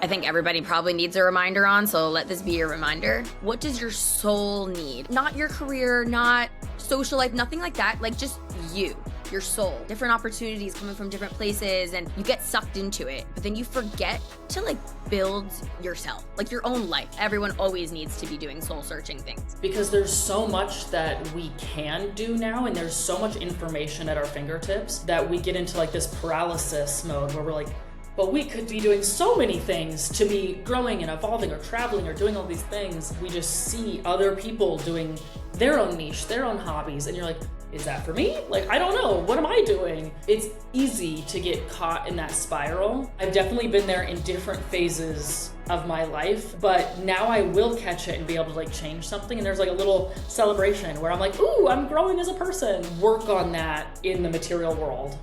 I think everybody probably needs a reminder on, so let this be your reminder. What does your soul need? Not your career, not social life, nothing like that. Like just you, your soul. Different opportunities coming from different places, and you get sucked into it, but then you forget to like build yourself, like your own life. Everyone always needs to be doing soul searching things. Because there's so much that we can do now, and there's so much information at our fingertips that we get into like this paralysis mode where we're like, but we could be doing so many things to be growing and evolving or traveling or doing all these things. We just see other people doing their own niche, their own hobbies, and you're like, is that for me? Like, I don't know, what am I doing? It's easy to get caught in that spiral. I've definitely been there in different phases of my life, but now I will catch it and be able to like change something. And there's like a little celebration where I'm like, ooh, I'm growing as a person. Work on that in the material world.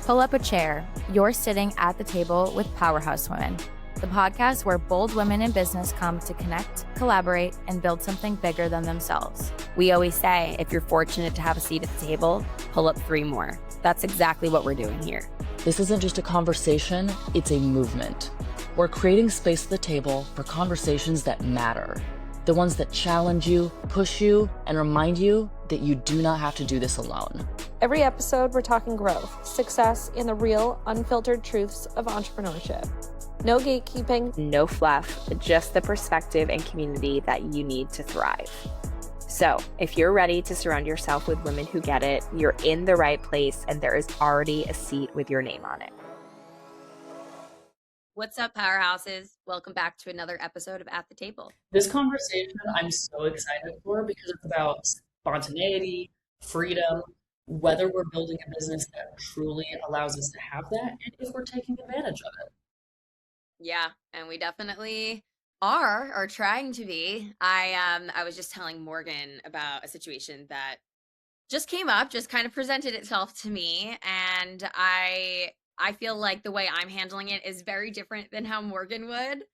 Pull up a chair. You're sitting at the table with Powerhouse Women, the podcast where bold women in business come to connect, collaborate, and build something bigger than themselves. We always say, if you're fortunate to have a seat at the table, pull up 3 more. That's exactly what we're doing here. This isn't just a conversation, it's a movement. We're creating space at the table for conversations that matter. The ones that challenge you, push you, and remind you that you do not have to do this alone. Every episode, we're talking growth, success, and the real, unfiltered truths of entrepreneurship. No gatekeeping. No fluff, just the perspective and community that you need to thrive. So if you're ready to surround yourself with women who get it, you're in the right place, and there is already a seat with your name on it. What's up, powerhouses? Welcome back to another episode of At the Table. This conversation I'm so excited for because it's about spontaneity, freedom, whether we're building a business that truly allows us to have that, and if we're taking advantage of it. Yeah, and we definitely are or trying to be. I was just telling Morgan about a situation that just came up, just kind of presented itself to me, and I feel like the way I'm handling it is very different than how Morgan would.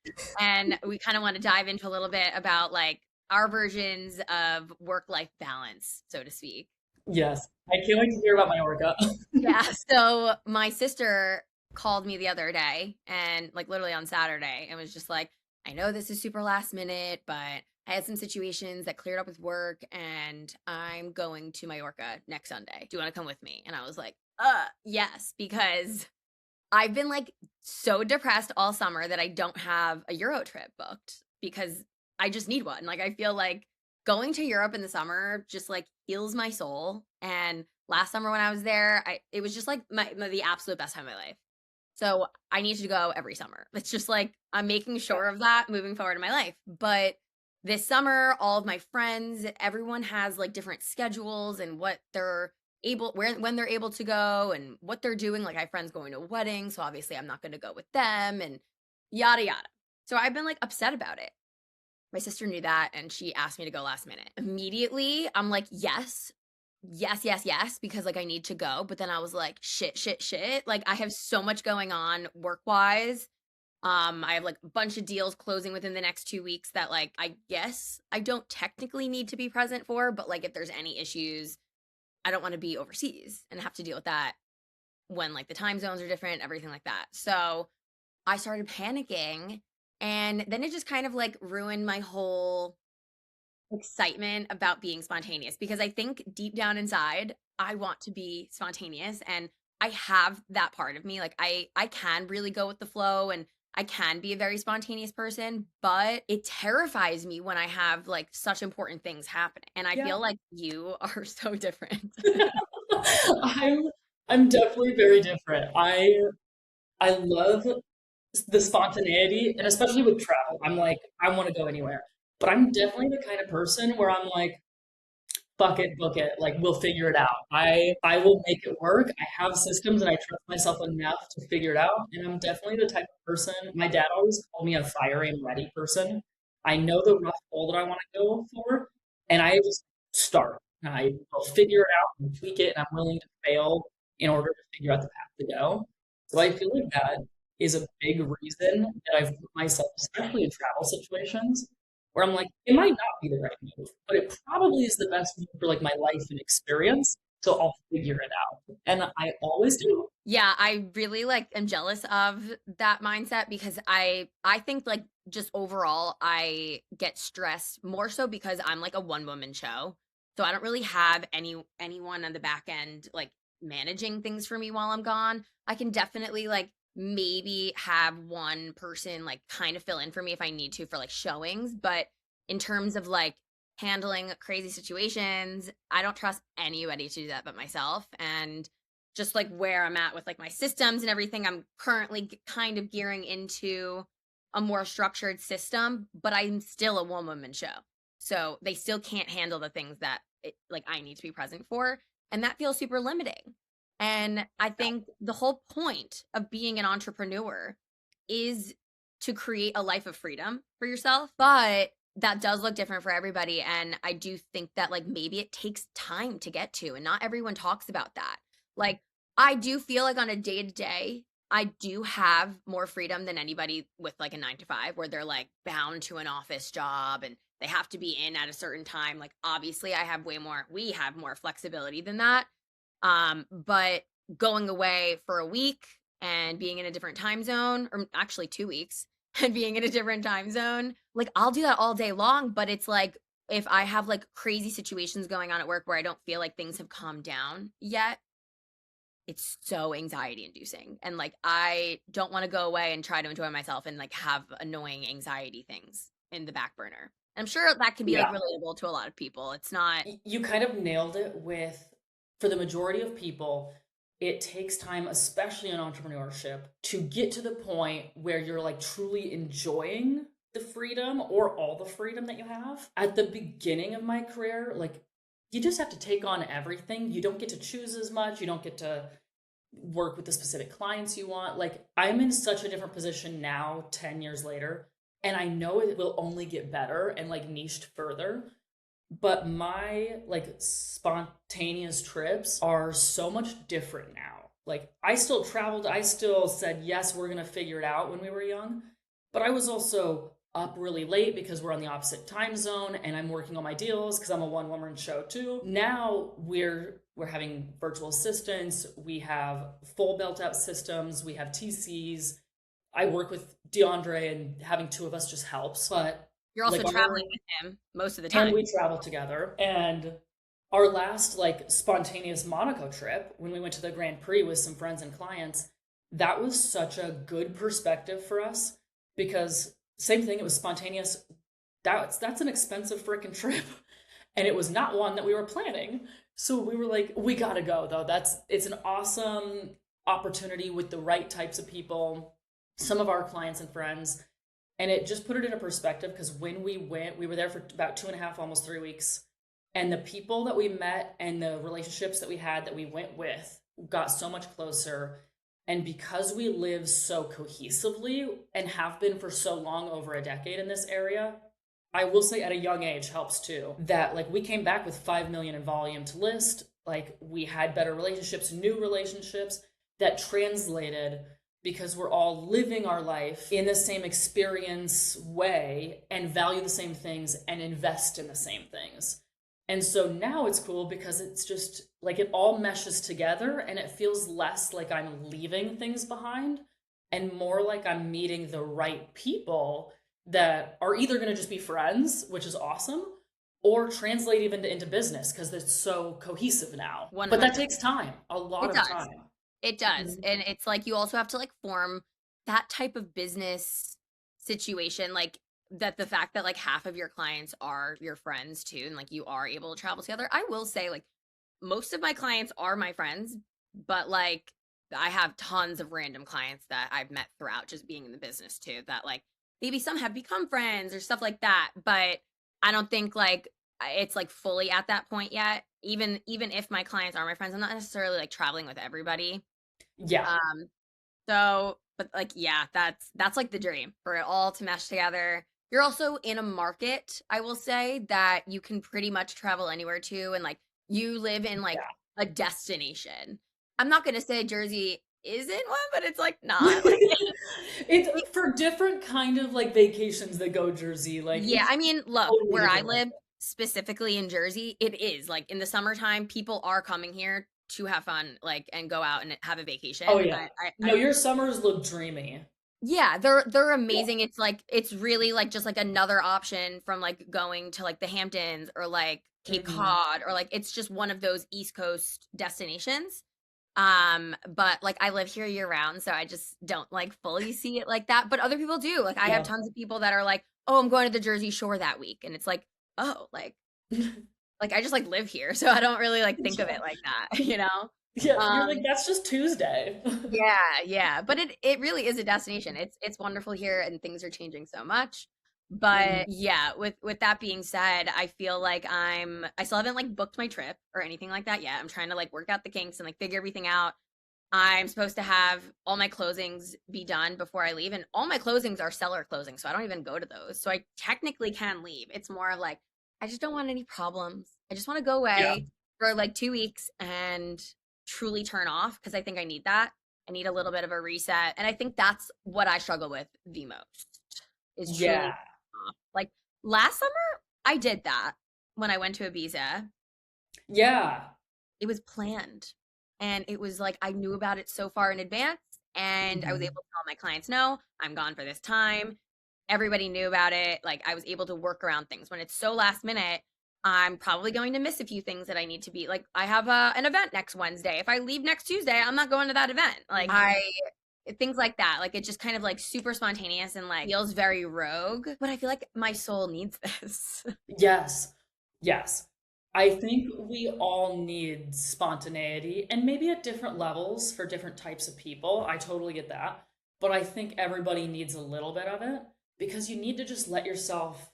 And we kind of want to dive into a little bit about like our versions of work-life balance, so to speak. Yes, I can't wait to hear about Mallorca. Yeah, so my sister called me the other day and like literally on Saturday and was just like, I know this is super last minute, but I had some situations that cleared up with work and I'm going to Mallorca next Sunday. Do you want to come with me? And I was like, yes, because I've been like so depressed all summer that I don't have a Euro trip booked because I just need one. Like I feel like going to Europe in the summer just like heals my soul. And last summer when I was there, it was just like the absolute best time of my life. So I need to go every summer. It's just like I'm making sure of that moving forward in my life. But this summer, all of my friends, everyone has like different schedules and what they're able, when they're able to go and what they're doing. Like I have friends going to a wedding, so obviously I'm not going to go with them and yada yada. So I've been like upset about it. My sister knew that and she asked me to go last minute. Immediately, I'm like, yes, because like I need to go. But then I was like, shit. Like I have so much going on work-wise. I have like a bunch of deals closing within the next 2 weeks that like, I guess I don't technically need to be present for, but like if there's any issues, I don't want to be overseas and have to deal with that when like the time zones are different, everything like that. So I started panicking and then it just kind of like ruined my whole excitement about being spontaneous because I think deep down inside, I want to be spontaneous and I have that part of me. Like I can really go with the flow and I can be a very spontaneous person, but it terrifies me when I have like such important things happening. And I feel like you are so different. I'm definitely very different. I love the spontaneity, and especially with travel, I'm like, I want to go anywhere. But I'm definitely the kind of person where I'm like, fuck it, book it. Like, we'll figure it out. I will make it work. I have systems and I trust myself enough to figure it out. And I'm definitely the type of person, my dad always called me a fire and ready person. I know the rough goal that I want to go for, and I just start. And I will figure it out and tweak it, and I'm willing to fail in order to figure out the path to go. So I feel like that is a big reason that I've put myself, especially in travel situations, where I'm like, it might not be the right move, but it probably is the best move for like my life and experience. So I'll figure it out. And I always do. Yeah, I really like am jealous of that mindset because I think like just overall I get stressed more so because I'm like a one woman show. So I don't really have anyone on the back end like managing things for me while I'm gone. I can definitely like maybe have one person like kind of fill in for me if I need to for like showings, but in terms of like handling crazy situations, I don't trust anybody to do that but myself. And just like where I'm at with like my systems and everything, I'm currently kind of gearing into a more structured system, but I'm still a one woman show. So they still can't handle the things that like I need to be present for. And that feels super limiting. And I think the whole point of being an entrepreneur is to create a life of freedom for yourself. But that does look different for everybody. And I do think that like maybe it takes time to get to, and not everyone talks about that. Like, I do feel like on a day to day, I do have more freedom than anybody with like a 9 to 5 where they're like bound to an office job and they have to be in at a certain time. Like, obviously, we have more flexibility than that. But going away for a week and being in a different time zone, or actually 2 weeks, and being in a different time zone, like I'll do that all day long. But it's like if I have like crazy situations going on at work where I don't feel like things have calmed down yet, it's so anxiety inducing. And like I don't want to go away and try to enjoy myself and like have annoying anxiety things in the back burner. I'm sure that can be like Yeah. relatable to a lot of people. It's not You kind of nailed it with, for the majority of people, it takes time, especially in entrepreneurship, to get to the point where you're like truly enjoying the freedom or all the freedom that you have. At the beginning of my career, like you just have to take on everything. You don't get to choose as much. You don't get to work with the specific clients you want. Like I'm in such a different position now, 10 years later, and I know it will only get better and like niched further. But my like spontaneous trips are so much different now. Like I still traveled, I still said, yes, we're going to figure it out when we were young. But I was also up really late because we're on the opposite time zone and I'm working on my deals because I'm a one woman show too. Now we're having virtual assistants, we have full built out systems, we have TCs. I work with DeAndre and having two of us just helps. But you're also like traveling with him most of the time. and we travel together. And our last like spontaneous Monaco trip, when we went to the Grand Prix with some friends and clients, that was such a good perspective for us because same thing, it was spontaneous. That's an expensive freaking trip. And it was not one that we were planning. So we were like, we gotta go though. It's an awesome opportunity with the right types of people, some of our clients and friends. And it just put it in a perspective because when we went, we were there for about 2.5, almost 3 weeks. And the people that we met and the relationships that we had that we went with got so much closer. And because we live so cohesively and have been for so long, over a decade in this area, I will say at a young age helps too. That like we came back with 5 million in volume to list. Like we had better relationships, new relationships that translated because we're all living our life in the same experience way and value the same things and invest in the same things. And so now it's cool because it's just like it all meshes together and it feels less like I'm leaving things behind and more like I'm meeting the right people that are either going to just be friends, which is awesome, or translate even into business because it's so cohesive now. 100%. But that takes time, a lot of time. It does. And it's like you also have to like form that type of business situation, like that the fact that like half of your clients are your friends too, and like you are able to travel together. I will say like most of my clients are my friends, but like I have tons of random clients that I've met throughout just being in the business too, that like maybe some have become friends or stuff like that. But I don't think like it's like fully at that point yet. Even if my clients are my friends, I'm not necessarily like traveling with everybody. Yeah. So, but like, yeah, that's like the dream for it all to mesh together. You're also in a market, I will say, that you can pretty much travel anywhere to, and like you live in like a destination. I'm not gonna say Jersey isn't one, but it's like not. Like, it's for different kind of like vacations that go Jersey. Like yeah, I mean, look, totally where I different. live, specifically in Jersey, it is like in the summertime, people are coming here to have fun, like, and go out and have a vacation. Oh yeah. I Your summers look dreamy. Yeah, they're amazing. It's like it's really like just like another option from like going to like the Hamptons or like Cape Cod, or like it's just one of those East Coast destinations. But like I live here year round, so I just don't like fully see it like that. But other people do. Like I have tons of people that are like, "Oh, I'm going to the Jersey Shore that week." And it's like, "Oh, like I just like live here, so I don't really like think of it like that, you know?" Yeah, you're like, that's just Tuesday. Yeah, but it really is a destination. It's wonderful here, and things are changing so much. But yeah, with that being said, I feel like I still haven't like booked my trip or anything like that yet. I'm trying to like work out the kinks and like figure everything out. I'm supposed to have all my closings be done before I leave, and all my closings are seller closings, so I don't even go to those. So I technically can leave. It's more of like I just don't want any problems. I just want to go away for like 2 weeks and truly turn off, because I think I need that. I need a little bit of a reset. And I think that's what I struggle with the most is truly turning off. Like last summer, I did that when I went to Ibiza. Yeah. It was planned. And it was like I knew about it so far in advance. And I was able to tell my clients, no, I'm gone for this time. Everybody knew about it. Like I was able to work around things. When it's so last minute, I'm probably going to miss a few things that I need to be like, I have an event next Wednesday. If I leave next Tuesday, I'm not going to that event. Like things like that. Like it just kind of like super spontaneous and like feels very rogue, but I feel like my soul needs this. Yes. I think we all need spontaneity, and maybe at different levels for different types of people. I totally get that. But I think everybody needs a little bit of it, because you need to just let yourself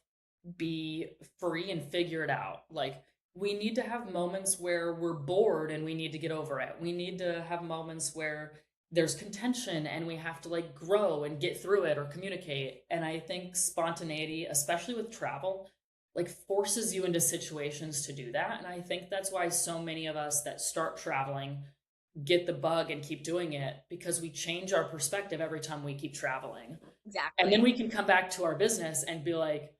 be free and figure it out. Like we need to have moments where we're bored and we need to get over it. We need to have moments where there's contention and we have to like grow and get through it or communicate. And I think spontaneity, especially with travel, like forces you into situations to do that. And I think that's why so many of us that start traveling get the bug and keep doing it, because we change our perspective every time we keep traveling. Exactly. And then we can come back to our business and be like,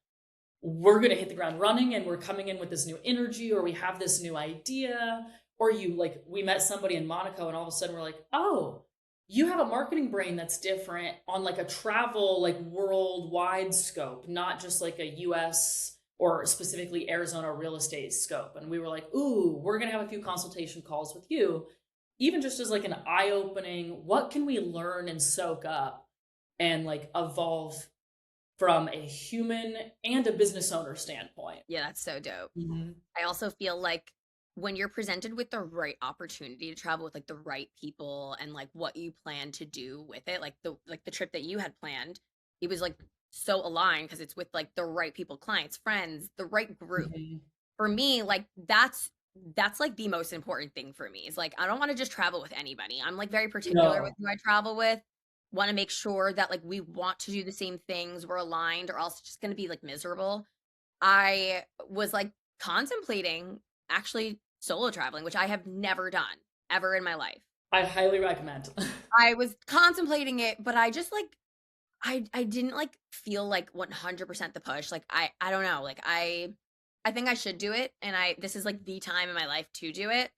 we're going to hit the ground running, and we're coming in with this new energy, or we have this new idea. Or we met somebody in Monaco and all of a sudden we're like, oh, you have a marketing brain that's different on like a travel, like worldwide scope, not just like a US or specifically Arizona real estate scope. And we were like, ooh, we're going to have a few consultation calls with you, even just as like an eye-opening, what can we learn and soak up and like evolve from a human and a business owner standpoint. Yeah, that's so dope. I also feel like when you're presented with the right opportunity to travel with like the right people and like what you plan to do with it, like the trip that you had planned, it was like so aligned because it's with like the right people, clients, friends, the right group. For me, like that's like the most important thing for me. Is like I don't want to just travel with anybody. I'm like very particular with who I travel with. Want to make sure that like we want to do the same things, we're aligned, or else it's just going to be like miserable. I was like contemplating actually solo traveling, which I have never done ever in my life. I highly recommend. I was contemplating it, but I just like I didn't like feel like 100% the push. Like I don't know, like I think I should do it, and this is like the time in my life to do it.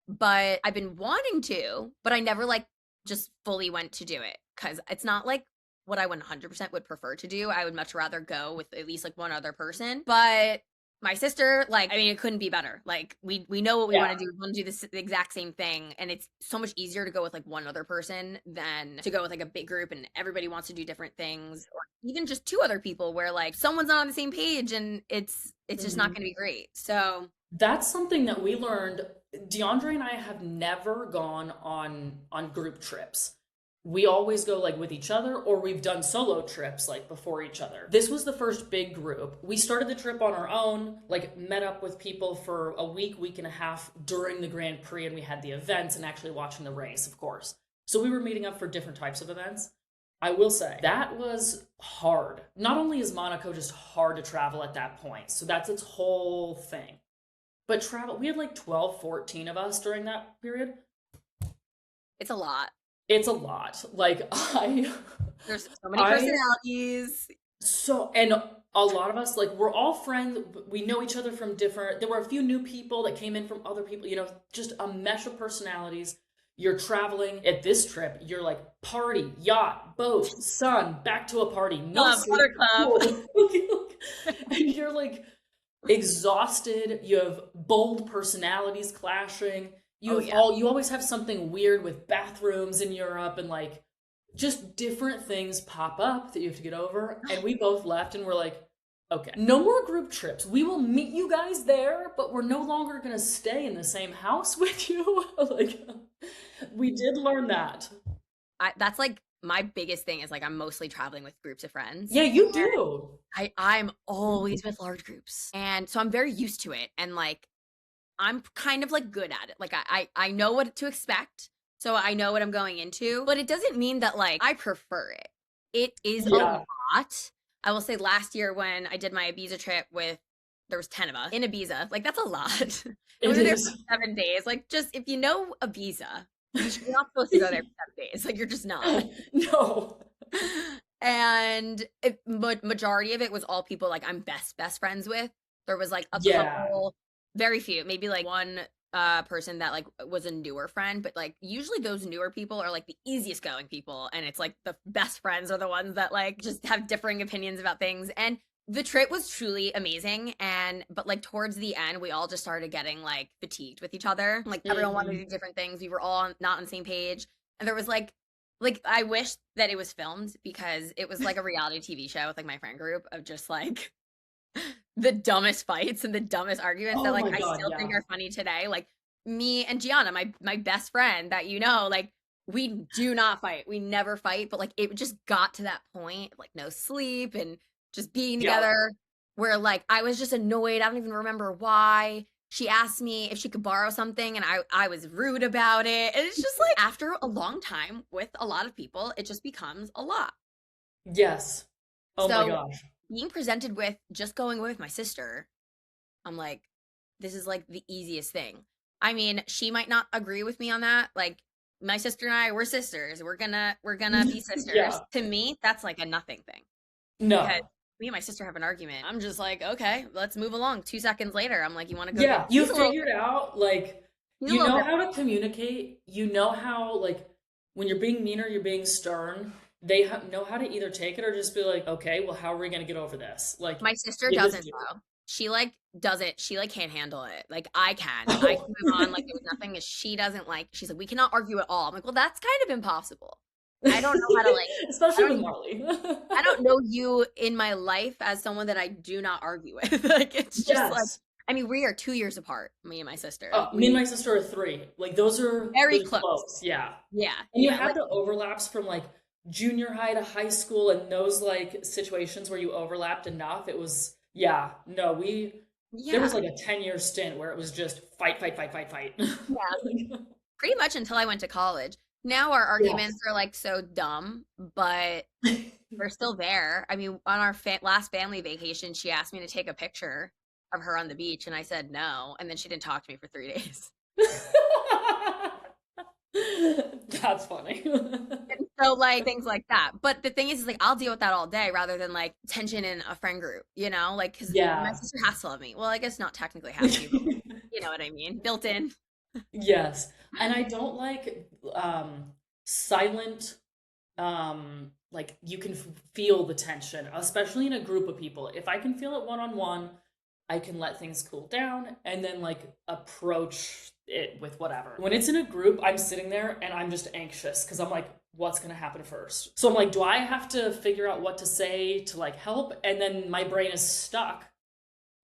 But I've been wanting to, but I never like just fully went to do it, because it's not like what I 100% would prefer to do. I would much rather go with at least like one other person. But my sister, like, I mean, it couldn't be better. Like we know what we want to do. We want to do the exact same thing. And it's so much easier to go with like one other person than to go with like a big group and everybody wants to do different things, or even just two other people where like someone's not on the same page and it's just not going to be great. So that's something that we learned. DeAndre and I have never gone on group trips. We always go like with each other, or we've done solo trips like before each other. This was the first big group. We started the trip on our own, like met up with people for a week and a half during the Grand Prix, and we had the events and actually watching the race, of course. So we were meeting up for different types of events. I will say that was hard. Not only is Monaco just hard to travel at that point, so that's its whole thing. But travel, we had like 12, 14 of us during that period. it's a lot. It's a lot. Like there's so many personalities. So, and a lot of us, like, we're all friends. We know each other from there were a few new people that came in from other people, just a mesh of personalities. You're traveling at this trip, you're like party, yacht, boat, sun, back to a party, no Club, sleep, other club. cool. And you're like exhausted. You have bold personalities clashing. You always have something weird with bathrooms in Europe, and like just different things pop up that you have to get over. And we both left and we're like, okay, no more group trips. We will meet you guys there, but we're no longer gonna stay in the same house with you. Like, we did learn that. That's like my biggest thing is like I'm mostly traveling with groups of friends. Yeah, you do. I'm always with large groups. And so I'm very used to it. And like I'm kind of like good at it. Like I know what to expect. So I know what I'm going into. But it doesn't mean that like I prefer it. It is a lot. I will say last year when I did my Ibiza trip there was 10 of us in Ibiza. Like that's a lot. We were there for 7 days. Like just if you know Ibiza, you're not supposed to go there for 7 days. Like you're just not. No. And majority of it was all people like I'm best friends with. There was like a couple, very few, maybe like one person that like was a newer friend, but like usually those newer people are like the easiest going people, and it's like the best friends are the ones that like just have differing opinions about things. And the trip was truly amazing, but like towards the end we all just started getting like fatigued with each other. Like everyone wanted to do different things. We were all not on the same page, and there was like I wish that it was filmed, because it was like a reality TV show with like my friend group of just like the dumbest fights and the dumbest arguments that like I still think are funny today. Like me and Gianna, my best friend that like we do not fight. We never fight, but like it just got to that point, like no sleep and just being together where like I was just annoyed. I don't even remember why. She asked me if she could borrow something and I was rude about it. And it's just like after a long time with a lot of people, it just becomes a lot. Yes. Oh my gosh. Being presented with just going with my sister, I'm like, this is like the easiest thing. I mean, she might not agree with me on that. Like my sister and I, we're sisters. We're gonna be sisters. To me, that's like a nothing thing. No. Because me and my sister have an argument. I'm just like, okay, let's move along. 2 seconds later, I'm like, you want to go? Yeah, you figured out, like, you know how to communicate. You know how, like, when you're being mean or you're being stern, they know how to either take it or just be like, okay, well, how are we going to get over this? Like, my sister doesn't, though. She, like, doesn't. She, like, can't handle it. Like, I can. I can move on like it was nothing. She doesn't like, she's like, we cannot argue at all. I'm like, well, that's kind of impossible. I don't know how to like, especially with Marli. I don't know you in my life as someone that I do not argue with. Like it's just like, I mean, we are 2 years apart, me and my sister. Me and my sister are 3. Like those are very close. Yeah. Yeah. And you have the overlaps from like junior high to high school, and those like situations where you overlapped enough. It was there was like a 10-year stint where it was just fight. Yeah. Pretty much until I went to college. Now our arguments are like so dumb, but we're still there. I mean, on our last family vacation, she asked me to take a picture of her on the beach, and I said no, and then she didn't talk to me for 3 days. That's funny. And so like things like that. But the thing is like I'll deal with that all day rather than like tension in a friend group, like because my sister has to love me. Well, I guess not technically has to, but you know what I mean, built in. Yes. And I don't like silent, like you can feel the tension, especially in a group of people. If I can feel it one-on-one, I can let things cool down and then like approach it with whatever. When it's in a group, I'm sitting there and I'm just anxious because I'm like, what's going to happen first? So I'm like, do I have to figure out what to say to like help? And then my brain is stuck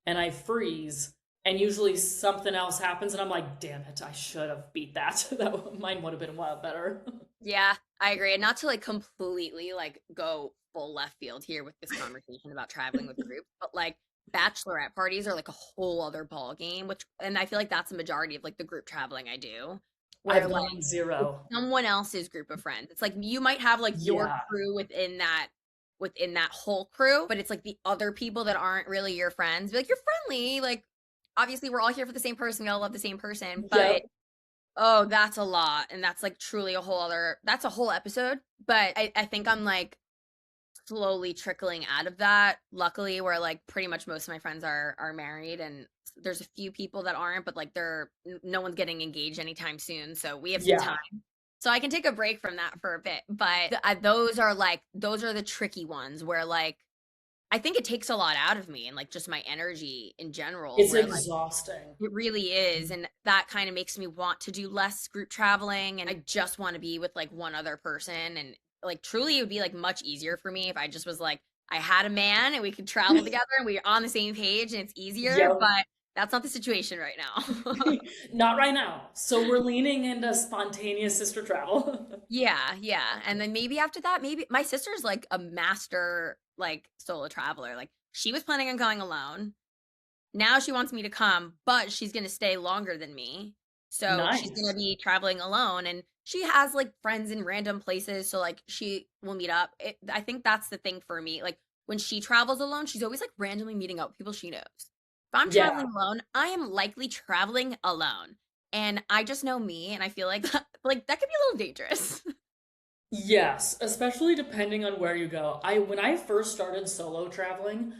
and I freeze. And usually something else happens and I'm like, damn it, I should have beat that. Mine would have been a lot better. Yeah, I agree. And not to like completely like go full left field here with this conversation about traveling with groups, but like bachelorette parties are like a whole other ball game, and I feel like that's the majority of like the group traveling I do. Where I've gone zero. Someone else's group of friends. It's like you might have like your crew within that whole crew, but it's like the other people that aren't really your friends. Be like, you're friendly, like obviously we're all here for the same person, we all love the same person, but oh, that's a lot. And that's like truly that's a whole episode. But I think I'm like slowly trickling out of that. Luckily, we're like pretty much most of my friends are married, and there's a few people that aren't, but like no one's getting engaged anytime soon, so we have some Yeah. time. So I can take a break from that for a bit. But those are the tricky ones where like I think it takes a lot out of me and like just my energy in general. It's Where like exhausting. it really is. And that kind of makes me want to do less group traveling. And I just want to be with like one other person. And like truly, it would be like much easier for me if I just was like, I had a man and we could travel together and we are on the same page and it's easier. Yep. But that's not the situation right now. Not right now. So we're leaning into spontaneous sister travel. Yeah, yeah. And then maybe after that, maybe my sister's like a master like solo traveler. Like she was planning on going alone. Now she wants me to come, but she's going to stay longer than me. So she's going Nice. to be traveling alone and she has like friends in random places, so like she will meet up. I think that's the thing for me. Like when she travels alone, she's always like randomly meeting up with people she knows. If I'm Yeah. traveling alone, I am likely traveling alone. And I just know me and I feel like like that could be a little dangerous. Yes, especially depending on where you go. When I first started solo traveling,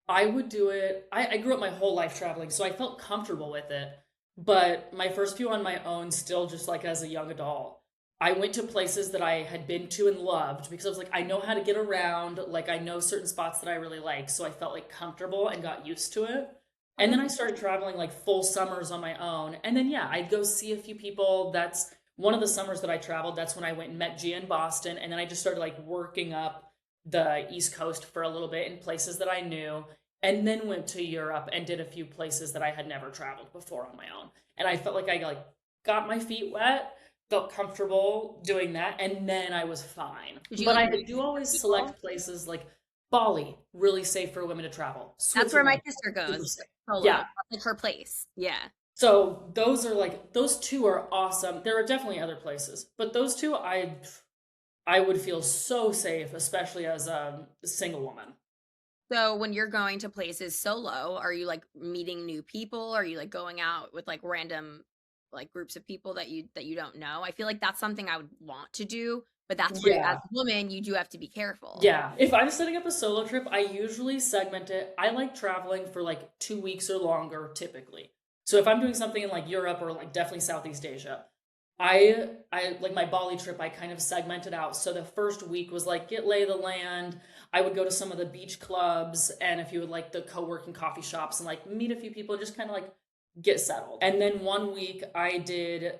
I would do it. I grew up my whole life traveling, so I felt comfortable with it. But my first few on my own, still just like as a young adult, I went to places that I had been to and loved because I was like, I know how to get around. Like I know certain spots that I really like, so I felt like comfortable and got used to it. And then I started traveling like full summers on my own. And then yeah, I'd go see a few people. That's one of the summers that I traveled. That's when I went and met Gia in Boston. And then I just started like working up the East Coast for a little bit in places that I knew. And then went to Europe and did a few places that I had never traveled before on my own. And I felt like I like got my feet wet, felt comfortable doing that, and then I was fine. Did you But like I meet do always people? select places like Bali, really safe for women to travel. That's where my Switzerland, sister super goes safe. solo. Yeah. That's like her place. Yeah. So those are like those two are awesome. There are definitely other places, but those two I would feel so safe, especially as a single woman. So when you're going to places solo, are you like meeting new people? Are you like going out with like random like groups of people that you don't know? I feel like that's something I would want to do, but that's where as Yeah. a woman you do have to be careful. Yeah, if I'm setting up a solo trip, I usually segment it. I like traveling for like 2 weeks or longer typically. So if I'm doing something in like Europe or like definitely Southeast Asia, I like my Bali trip, I kind of segmented out. So the first week was like get lay of the land. I would go to some of the beach clubs and if you would like the co-working coffee shops and like meet a few people and just kind of like get settled. And then one week I did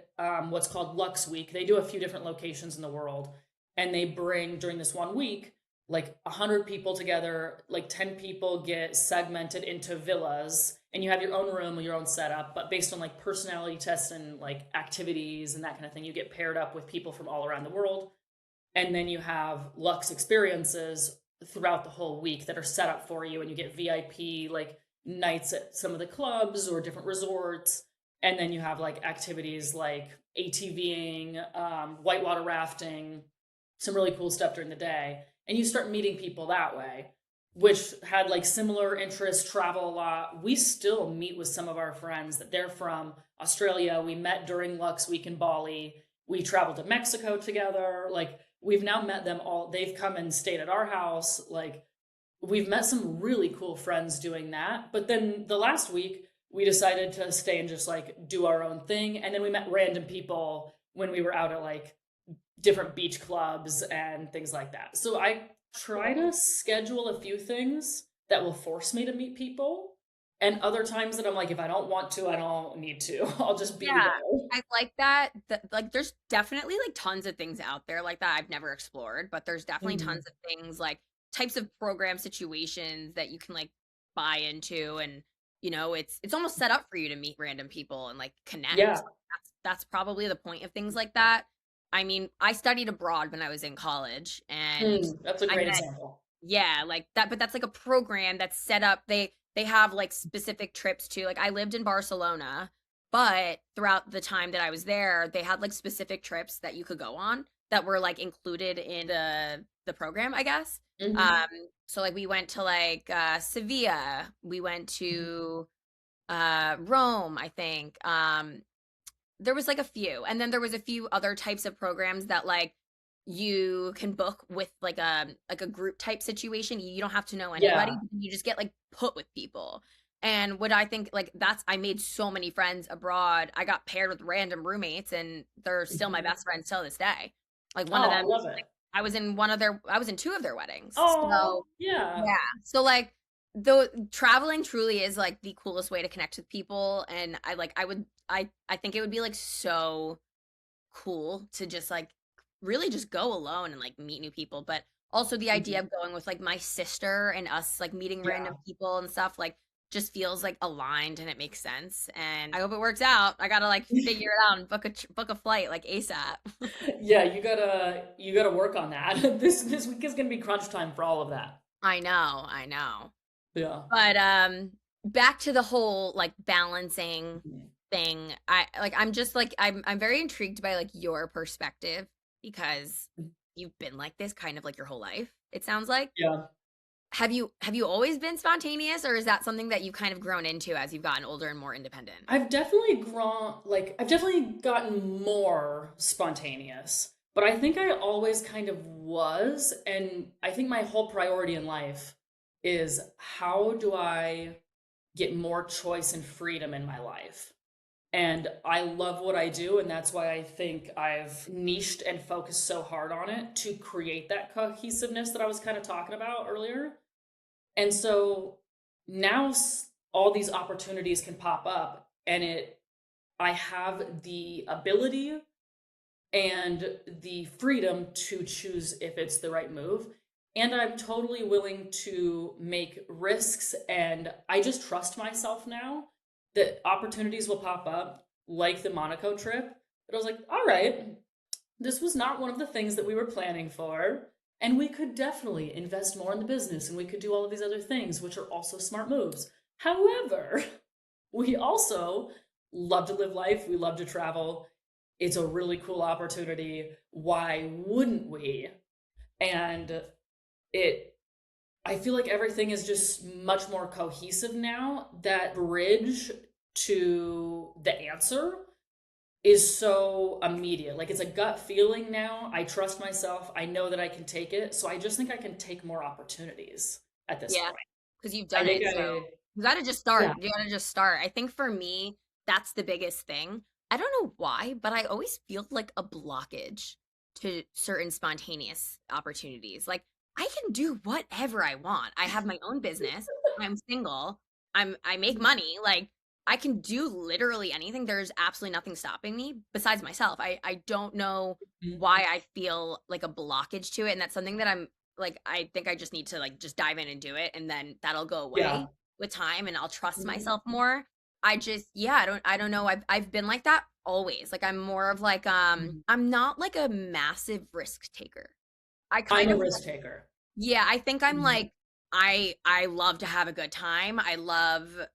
what's called Lux Week. They do a few different locations in the world and they bring during this one week like 100 people together, like 10 people get segmented into villas and you have your own room or your own setup, but based on like personality tests and like activities and that kind of thing, you get paired up with people from all around the world. And then you have Lux experiences throughout the whole week that are set up for you and you get VIP like nights at some of the clubs or different resorts. And then you have like activities like ATVing, whitewater rafting, some really cool stuff during the day. And you start meeting people that way, which had like similar interests, travel a lot. We still meet with some of our friends that they're from Australia. We met during Lux Week in Bali. We traveled to Mexico together. Like we've now met them all. They've come and stayed at our house. Like we've met some really cool friends doing that. But then the last week we decided to stay and just like do our own thing. And then we met random people when we were out at like different beach clubs and things like that. So I try to schedule a few things that will force me to meet people. And other times that I'm like, if I don't want to, I don't need to. I'll just be Yeah, there. I like that. Like, there's definitely like tons of things out there like that I've never explored, but there's definitely Mhm. tons of things like types of program situations that you can like buy into, and it's almost set up for you to meet random people and like connect. Yeah. That's probably the point of things like that. I mean, I studied abroad when I was in college, and That's a I great met example. yeah, like that, but that's like a program that's set up. They have like specific trips to like I lived in Barcelona, but throughout the time that I was there, they had like specific trips that you could go on that were like included in the program, I guess. Mhm. So like we went to like Sevilla, we went to Rome, I think. There was like a few, and then there was a few other types of programs that like you can book with like a group type situation. You don't have to know anybody. Yeah. You just get like put with people. And what I think like I made so many friends abroad. I got paired with random roommates and they're still my best friends till this day. Like one Oh, of I them, love it. I was in two of their weddings. Oh, So yeah. yeah. So like though traveling truly is like the coolest way to connect with people. And I think it would be like so cool to just like really just go alone and like meet new people. But also the idea Mhm. of going with like my sister and us like meeting random Yeah. people and stuff like just feels like aligned and it makes sense. And I hope it works out. I gotta like figure it out and book a flight like ASAP. Yeah, you gotta work on that. This week is gonna be crunch time for all of that. I know. Yeah. But back to the whole like balancing Mhm. thing. I'm just like I'm very intrigued by like your perspective because you've been like this kind of like your whole life, it sounds like. Yeah. Have you always been spontaneous or is that something that you've kind of grown into as you've gotten older and more independent? I've definitely gotten more spontaneous, but I think I always kind of was. And I think my whole priority in life is how do I get more choice and freedom in my life? And I love what I do. And that's why I think I've niched and focused so hard on it to create that cohesiveness that I was kind of talking about earlier. And so now all these opportunities can pop up and I have the ability and the freedom to choose if it's the right move. And I'm totally willing to make risks. And I just trust myself now that opportunities will pop up, like the Monaco trip. But I was like, all right, this was not one of the things that we were planning for. And we could definitely invest more in the business and we could do all of these other things, which are also smart moves. However, we also love to live life. We love to travel. It's a really cool opportunity. Why wouldn't we? And I feel like everything is just much more cohesive now. That bridge to the answer is so immediate. Like it's a gut feeling now. I trust myself. I know that I can take it. So I just think I can take more opportunities at this Yeah, point. because you've I done think it. So you gotta just start. yeah. You gotta just start. I think for me, that's the biggest thing. I don't know why, but I always feel like a blockage to certain spontaneous opportunities. Like I can do whatever I want. I have my own business. I'm single. I make money. Like I can do literally anything. There's absolutely nothing stopping me besides myself. I don't know Mhm. why I feel like a blockage to it. And that's something that I'm like, I think I just need to like just dive in and do it. And then that'll go away Yeah. with time and I'll trust Mhm. myself more. I don't know. I've been like that always. Like I'm more of like Mhm. I'm not like a massive risk taker. I I'm kind a of risk taker. yeah, I think I'm Mhm. like I love to have a good time. I love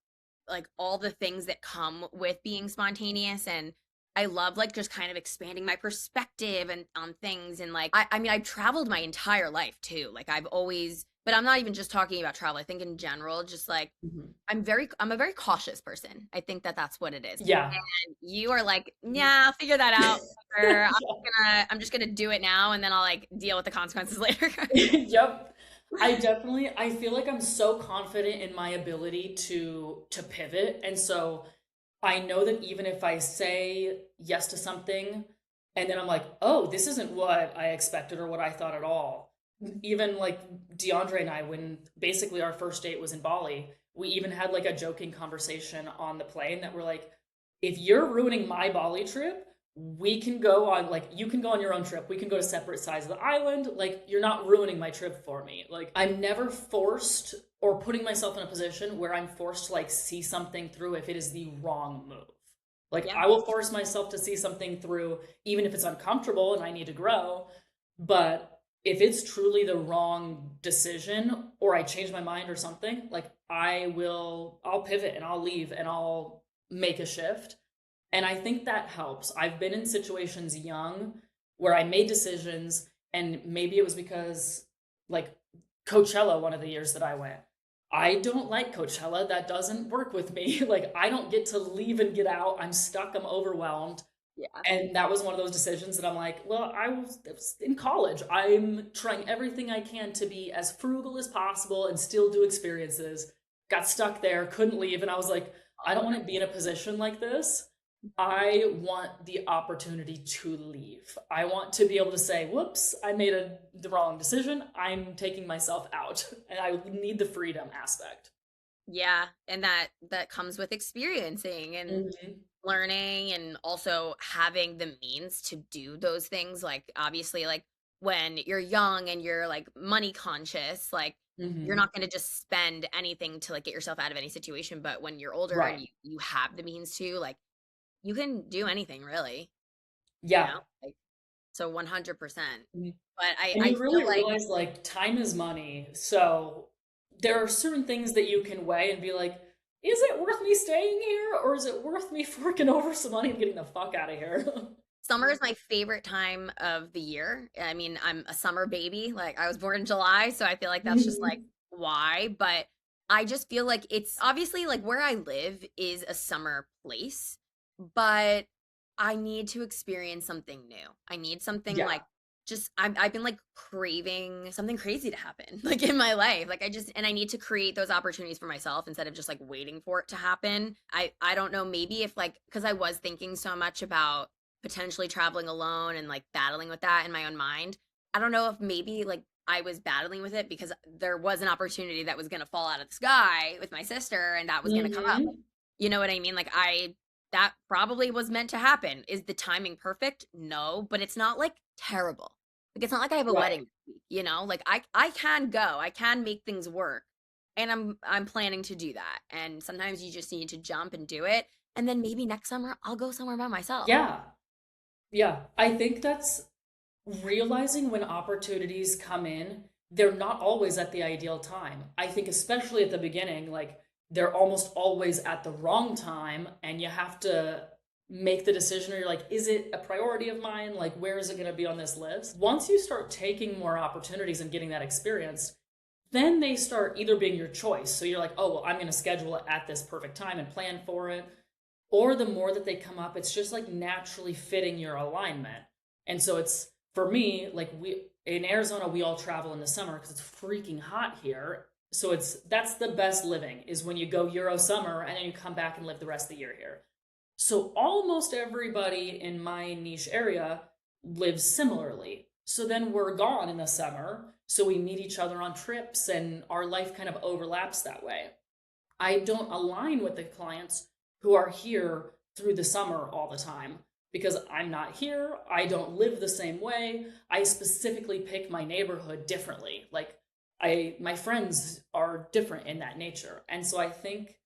like all the things that come with being spontaneous and I love like just kind of expanding my perspective and on things and like I mean I've traveled my entire life too. Like I've always but I'm not even just talking about travel. I think in general just like Mhm. I'm a very cautious person. I think that that's what it is. Yeah. And you are like, "Yeah, I'll figure that out later. Yeah. I'm just gonna do it now and then I'll like deal with the consequences later." Yep. I feel like I'm so confident in my ability to pivot. And so I know that even if I say yes to something and then I'm like, oh, this isn't what I expected or what I thought at all. Even like DeAndre and I, when basically our first date was in Bali, we even had like a joking conversation on the plane that we're like, if you're ruining my Bali trip, we can go on like you can go on your own trip. We can go to separate sides of the island. Like you're not ruining my trip for me. Like I'm never forced or putting myself in a position where I'm forced to like see something through if it is the wrong move. Like Yeah. I will force myself to see something through even if it's uncomfortable and I need to grow. But if it's truly the wrong decision or I change my mind or something, like I'll pivot and I'll leave and I'll make a shift. And I think that helps. I've been in situations young where I made decisions, and maybe it was because, like, Coachella, one of the years that I went, I don't like Coachella. That doesn't work with me. Like, I don't get to leave and get out. I'm stuck. I'm overwhelmed. Yeah. And that was one of those decisions that I'm like, well, I was in college. I'm trying everything I can to be as frugal as possible and still do experiences. Got stuck there, couldn't leave. And I was like, I don't want to be in a position like this. I want the opportunity to leave. I want to be able to say, whoops, I made the wrong decision. I'm taking myself out. And I need the freedom aspect. Yeah, and that comes with experiencing and learning, and also having the means to do those things. Like, obviously, like when you're young and you're like money conscious, like you're not going to just spend anything to like get yourself out of any situation. But when you're older and Right. you have the means to, like, you can do anything really, Yeah. like, so 100%. Mhm. But And I you really feel like, realize like time is money. So there are certain things that you can weigh and be like, is it worth me staying here, or is it worth me forking over some money and getting the fuck out of here? summer is my favorite time of the year. I mean, I'm a summer baby. Like, I was born in July, so I feel like that's just like why. But I just feel like it's obviously like where I live is a summer place, but I need to experience something new. I need something Yeah. like just I've been like craving something crazy to happen like in my life. Like, I need to create those opportunities for myself instead of just like waiting for it to happen. I don't know, maybe if like, because I was thinking so much about potentially traveling alone and like battling with that in my own mind. I don't know if maybe like I was battling with it because there was an opportunity that was going to fall out of the sky with my sister and that was going to come up. You know what I mean? Like, that probably was meant to happen. Is the timing perfect? No, but it's not like terrible. Like, it's not like I have a Right. wedding this week, you know? Like, I can go. I can make things work. And I'm planning to do that. And sometimes you just need to jump and do it. And then maybe next summer I'll go somewhere by myself. Yeah. Yeah. I think that's realizing when opportunities come in, they're not always at the ideal time. I think especially at the beginning, like they're almost always at the wrong time, and you have to make the decision, or you're like, is it a priority of mine? Like, where is it going to be on this list? Once you start taking more opportunities and getting that experience, then they start either being your choice. So you're like, oh, well, I'm going to schedule it at this perfect time and plan for it. Or the more that they come up, it's just like naturally fitting your alignment. And so it's, for me, like, we in Arizona, we all travel in the summer because it's freaking hot here. So that's the best living, is when you go Euro summer and then you come back and live the rest of the year here. So almost everybody in my niche area lives similarly. So then we're gone in the summer. So we meet each other on trips and our life kind of overlaps that way. I don't align with the clients who are here through the summer all the time because I'm not here. I don't live the same way. I specifically pick my neighborhood differently. Like, my friends are different in that nature. And so I think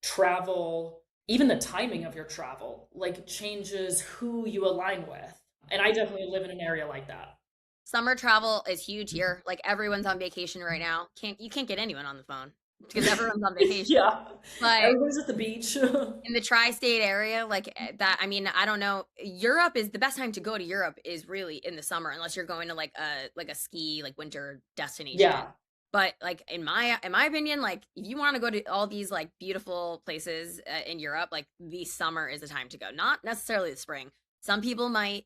travel, even the timing of your travel, like, changes who you align with. And I definitely live in an area like that. Summer travel is huge here. Like, everyone's on vacation right now. You can't get anyone on the phone because everyone's on vacation. Yeah. But Everybody's at the beach. in the tri-state area, like that, I mean, I don't know. Europe is the best time to go to Europe is really in the summer, unless you're going to like a ski like winter destination. Yeah. But like in my opinion, like if you want to go to all these like beautiful places in Europe, like the summer is the time to go, not necessarily the spring. Some people might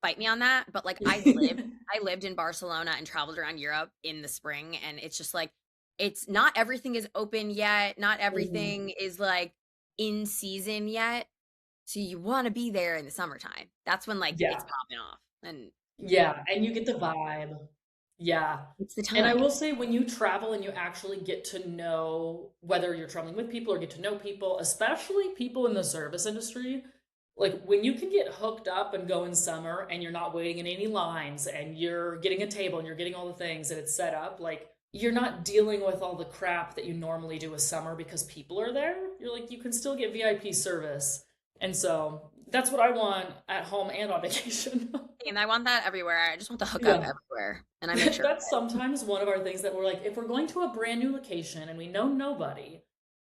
fight me on that, but like I lived in Barcelona and traveled around Europe in the spring, and it's just like, it's not everything is open yet, not everything is like in season yet. So you want to be there in the summertime. That's when like Yeah. it's popping off, and Yeah, and you get the vibe. Yeah. it's the And I time. will say, when you travel and you actually get to know, whether you're traveling with people or get to know people, especially people in the service industry, like when you can get hooked up and go in summer and you're not waiting in any lines and you're getting a table and you're getting all the things and it's set up, like you're not dealing with all the crap that you normally do with summer because people are there. You're like, you can still get VIP service. And so that's what I want at home and on vacation. And I want that everywhere. I just want the hookup Yeah. everywhere, and I make sure. That's sometimes one of our things that we're like, if we're going to a brand new location and we know nobody,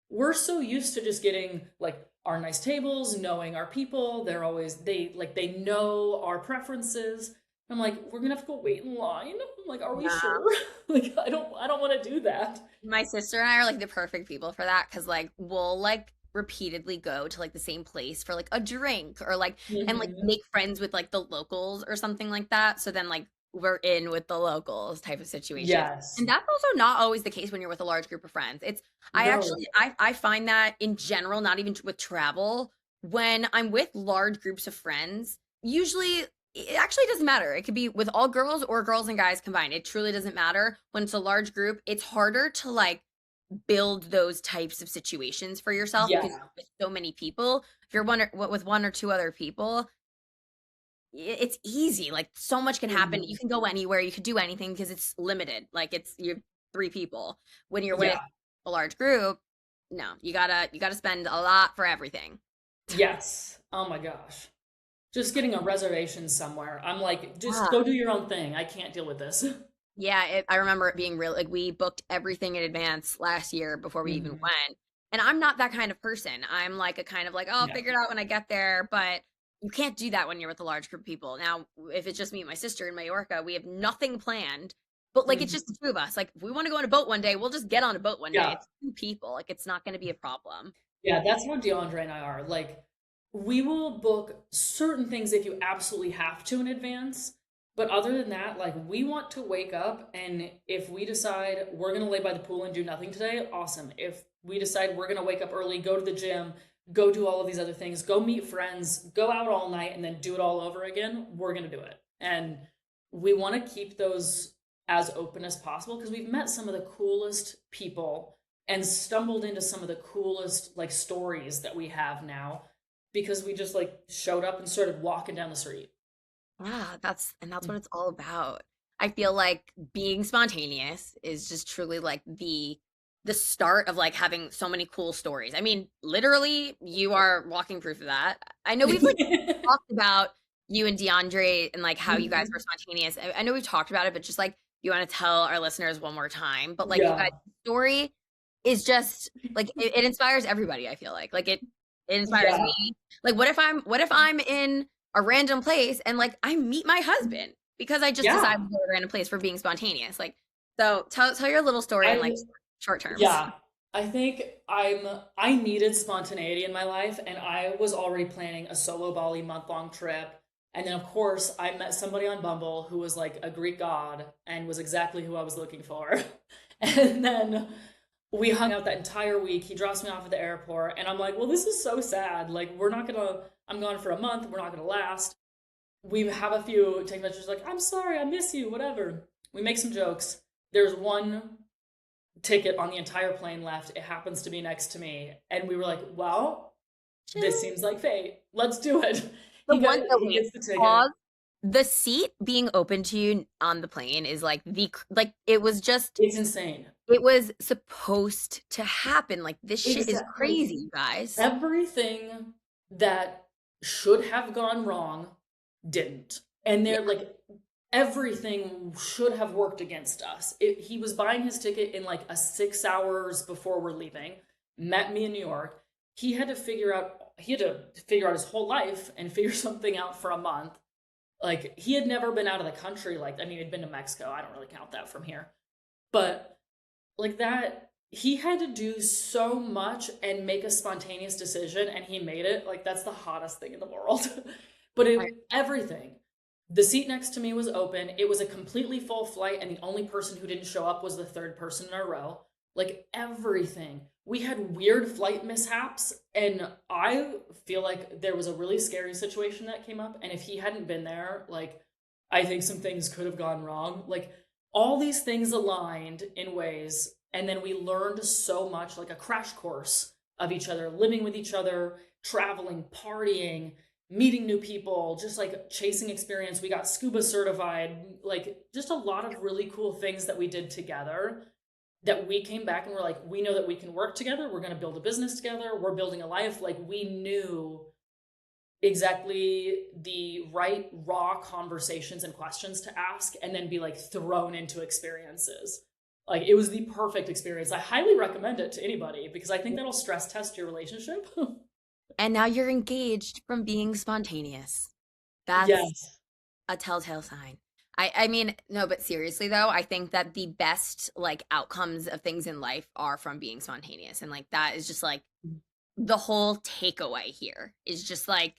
we're so used to just getting like our nice tables, knowing our people. They know our preferences. I'm like, we're gonna have to go wait in line. I'm like, are we Yeah. sure? Like, I don't want to do that. My sister and I are like the perfect people for that, because like we'll like repeatedly go to like the same place for like a drink or like and like Mhm. make friends with like the locals or something like that. So then like we're in with the locals type of situation. Yes. And that's also not always the case when you're with a large group of friends. It's I No. actually I find that in general, not even with travel, when I'm with large groups of friends, usually it actually doesn't matter. It could be with all girls or girls and guys combined. It truly doesn't matter. When it's a large group, it's harder to like build those types of situations for yourself because Yeah. you're with so many people. If you're with one or two other people, it's easy. Like so much can happen. You Mhm. can go anywhere. You could do anything because it's limited. Like it's you're three people. When you're with Yeah. a large group, no, you gotta spend a lot for everything. Yes. Oh my gosh. Just getting a reservation somewhere. I'm like, just Yeah. go do your own thing. I can't deal with this. Yeah, I remember it being real. Like we booked everything in advance last year before we even Mhm. went. And I'm not that kind of person. I'm like a kind of like, oh, I'll Yeah. figure it out when I get there. But you can't do that when you're with a large group of people. Now, if it's just me and my sister in Mallorca, we have nothing planned. But like it's just the Mhm. two of us. Like if we want to go on a boat one day, we'll just get on a boat one day. Yeah. It's two people. Like it's not going to be a problem. Yeah, that's how DeAndre and I are. Like, we will book certain things if you absolutely have to in advance. But other than that, like, we want to wake up, and if we decide we're going to lay by the pool and do nothing today, awesome. If we decide we're going to wake up early, go to the gym, go do all of these other things, go meet friends, go out all night, and then do it all over again, we're going to do it. And we want to keep those as open as possible because we've met some of the coolest people and stumbled into some of the coolest like stories that we have now because we just like showed up and started walking down the street. Yeah, that's what it's all about. I feel like being spontaneous is just truly like the start of like having so many cool stories. I mean, literally, you are walking proof of that. I know we've like talked about you and DeAndre and like how you guys were Mhm. spontaneous. I know we've talked about it, but just like you want to tell our listeners one more time. But like you Yeah. guys' story is just like it inspires everybody, I feel like it inspires Yeah. me. Like what if I'm in a random place and like I meet my husband because I just Yeah. decided to go to a random place for being spontaneous. Like so tell your little story in like I short terms. Yeah, I think I needed spontaneity in my life, and I was already planning a solo Bali month-long trip. And then of course I met somebody on Bumble who was like a Greek god and was exactly who I was looking for. And then we hung out that entire week. He drops me off at the airport, and I'm like, well, this is so sad. Like, I'm gone for a month. We're not gonna last. We have a few text messages like, I'm sorry, I miss you, whatever. We make some jokes. There's one ticket on the entire plane left. It happens to be next to me. And we were like, well, this Chill. seems like fate. Let's do it. The one oh He wait, gets the ticket. pause. The seat being open to you on the plane is like like It's insane. it was supposed to happen. Like this shit is Exactly. Like crazy, you guys. everything that should have gone wrong didn't. And Yeah. they're like everything should have worked against us. He was buying his ticket in like a 6 hours before we're leaving, met me in New York. He had to figure out his whole life and figure something out for a month. Like he had never been out of the country. Like, I mean, he'd been to Mexico. I don't really count that from here. But like that, he had to do so much and make a spontaneous decision, and he made it. Like that's the hottest thing in the world. But I everything. The seat next to me was open. It was a completely full flight, and the only person who didn't show up was the third person in our row. Like everything. We had weird flight mishaps, and I feel like there was a really scary situation that came up. And if he hadn't been there, like, I think some things could have gone wrong. Like, all these things aligned in ways, and then we learned so much, like a crash course of each other, living with each other, traveling, partying, meeting new people, just like chasing experience. We got scuba certified, like just a lot of really cool things that we did together that we came back and we're like, we know that we can work together. We're going to build a business together. We're building a life. Like we knew exactly the right raw conversations and questions to ask and then be like thrown into experiences. Like it was the perfect experience. I highly recommend it to anybody because I think that'll stress test your relationship. And now you're engaged from being spontaneous. That's Yes. a telltale sign. I mean, no, but seriously though, I think that the best like outcomes of things in life are from being spontaneous. And like that is just like the whole takeaway here is just like,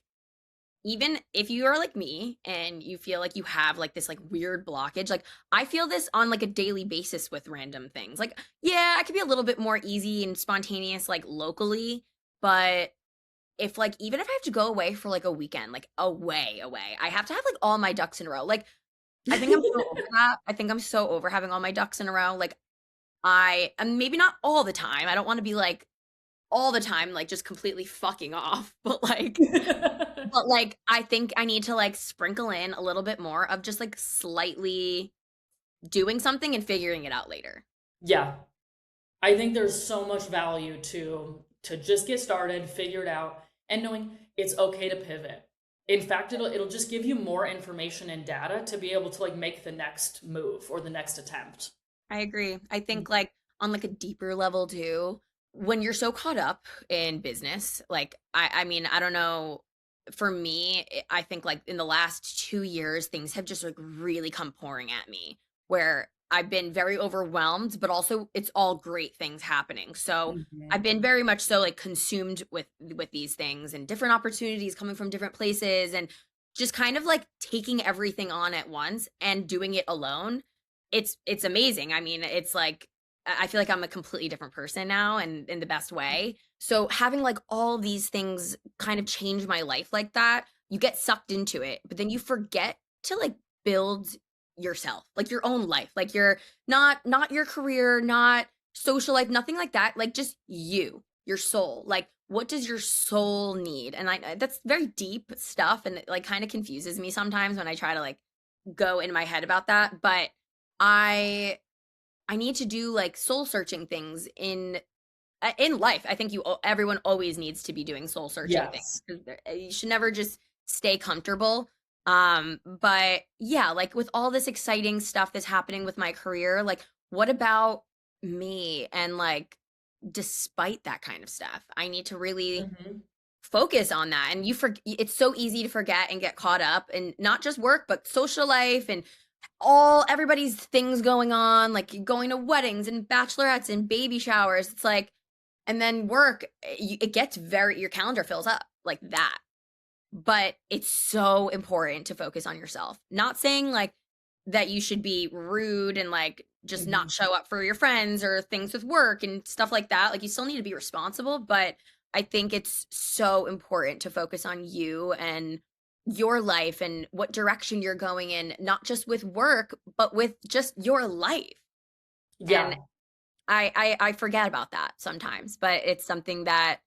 even if you are like me and you feel like you have like this like weird blockage, like I feel this on like a daily basis with random things. Like, yeah, I could be a little bit more easy and spontaneous like locally, but if like even if I have to go away for like a weekend, like away, I have to have like all my ducks in a row. Like I think I'm so over that. I think I'm so over having all my ducks in a row. Like I am maybe not all the time. I don't want to be like all the time, like just completely fucking off, but like I think I need to like sprinkle in a little bit more of just like slightly doing something and figuring it out later. Yeah. I think there's so much value to just get started, figure it out, and knowing it's okay to pivot. In fact, it'll just give you more information and data to be able to like make the next move or the next attempt. I agree. I think like on like a deeper level too, when you're so caught up in business, like I mean, I don't know, for me, I think like in the last 2 years things have just like really come pouring at me where I've been very overwhelmed, but also it's all great things happening. So I've been very much so like consumed with these things and different opportunities coming from different places and just kind of like taking everything on at once and doing it alone. It's amazing. I mean, it's like I feel like I'm a completely different person now and in the best way. So having like all these things kind of change my life like that, you get sucked into it, but then you forget to like build yourself, like your own life. Like you're not your career, not social life, nothing like that. Like just you, your soul. Like what does your soul need? And that's very deep stuff and it like kind of confuses me sometimes when I try to like go in my head about that, but I I need to do like soul searching things in life. I think everyone always needs to be doing soul searching Yes. things 'cause you should never just stay comfortable. But yeah, like with all this exciting stuff that's happening with my career, like what about me? And like despite that kind of stuff, I need to really Mhm. focus on that. And it's so easy to forget and get caught up in not just work, but social life and all everybody's things going on, like going to weddings and bachelorettes and baby showers. It's like, and then work, it gets your calendar fills up like that. But it's so important to focus on yourself. Not saying like that you should be rude and like just not Mhm. show up for your friends or things with work and stuff like that. Like you still need to be responsible, but I think it's so important to focus on you and your life and what direction you're going in, not just with work, but with just your life. And Yeah. I forget about that sometimes, but it's something that